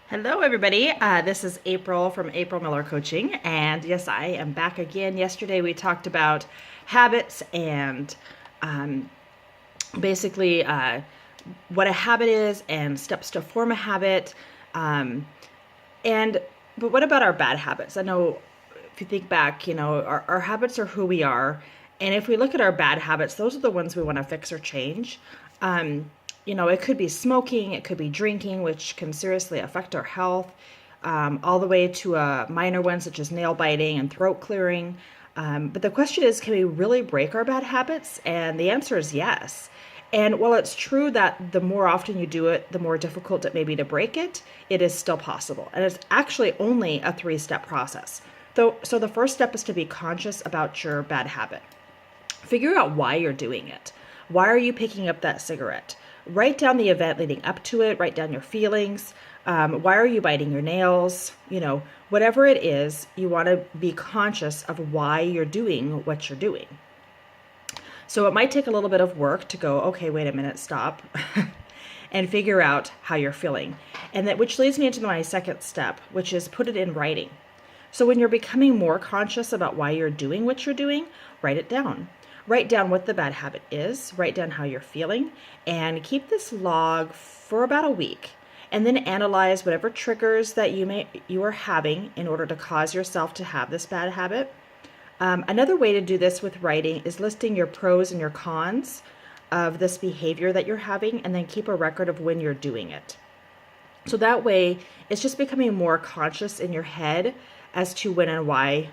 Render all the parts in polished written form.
Hello, everybody. This is April from April Miller Coaching, and yes, I am back again. Yesterday, we talked about habits and um, basically what a habit is and steps to form a habit. Um, and but what about our bad habits? I know if you think back, our habits are who we are, and if we look at our bad habits, those are the ones we want to fix or change. Um, it could be smoking, it could be drinking, which can seriously affect our health, all the way to minor ones such as nail biting and throat clearing. But the question is, can we really break our bad habits? And the answer is yes. And while it's true that the more often you do it, the more difficult it may be to break it, it is still possible. And it's actually only a 3-step process. So the first step is to be conscious about your bad habit. Figure out why you're doing it. Why are you picking up that cigarette? Write down the event leading up to it. Write down your feelings. Why are you biting your nails? Whatever it is, you want to be conscious of why you're doing what you're doing. So it might take a little bit of work to go, okay, wait a minute, stop, and figure out how you're feeling. And that which leads me into my second step, which is put it in writing. So when you're becoming more conscious about why you're doing what you're doing, write it down. Write down what the bad habit is, write down how you're feeling, and keep this log for about a week. And then analyze whatever triggers that you are having in order to cause yourself to have this bad habit. Another way to do this with writing is listing your pros and your cons of this behavior that you're having, and then keep a record of when you're doing it. So that way, it's just becoming more conscious in your head as to when and why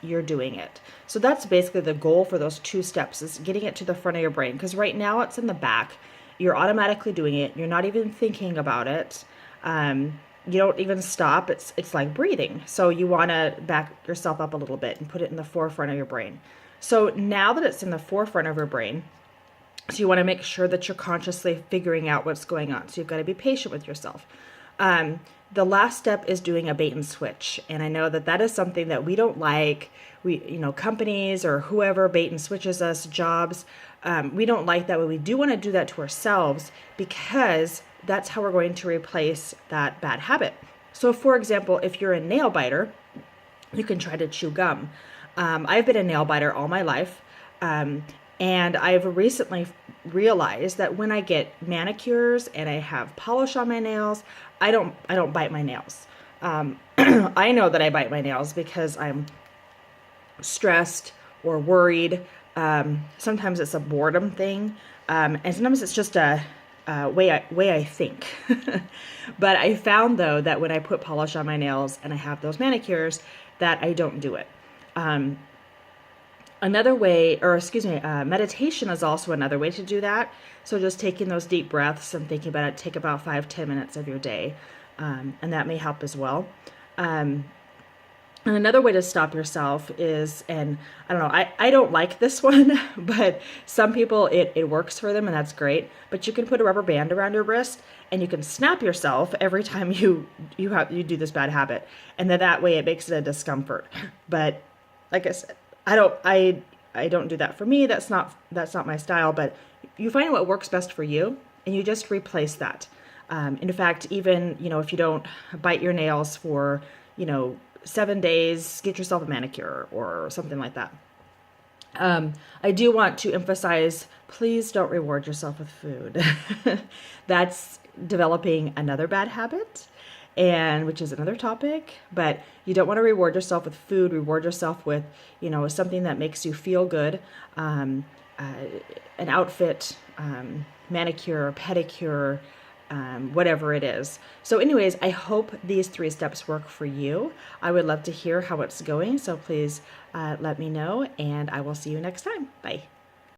you're doing it. So that's basically the goal for those 2 steps, is getting it to the front of your brain. Because right now it's in the back. You're automatically doing it. You're not even thinking about it. You don't even stop. It's like breathing. So you want to back yourself up a little bit and put it in the forefront of your brain. So now that it's in the forefront of your brain, so you want to make sure that you're consciously figuring out what's going on. So you've got to be patient with yourself. The last step is doing a bait and switch. And I know that is something that we don't like. Companies or whoever bait and switches us, jobs, we don't like that, but we do want to do that to ourselves because that's how we're going to replace that bad habit. So for example, if you're a nail biter, you can try to chew gum. I've been a nail biter all my life. And I've recently realized that when I get manicures and I have polish on my nails, I don't bite my nails. I know that I bite my nails because I'm stressed or worried. Sometimes it's a boredom thing, and sometimes it's just a way I think. But I found though that when I put polish on my nails and I have those manicures, that I don't do it. Meditation is also another way to do that. So just taking those deep breaths and thinking about it, take about 5-10 minutes of your day. And that may help as well. And another way to stop yourself is, and I don't know, I don't like this one, but some people, it works for them and that's great. But you can put a rubber band around your wrist and you can snap yourself every time you do this bad habit. And then that way it makes it a discomfort. But like I said, I don't do that for me. That's not my style, but you find what works best for you and you just replace that. In fact, even, if you don't bite your nails for, 7 days, get yourself a manicure or something like that. I do want to emphasize, please don't reward yourself with food. That's developing another bad habit, and which is another topic, but you don't want to reward yourself with food. Reward yourself with, something that makes you feel good, an outfit, manicure, pedicure, whatever it is. So anyways, I hope these 3 steps work for you. I would love to hear how it's going, so please let me know, and I will see you next time. Bye.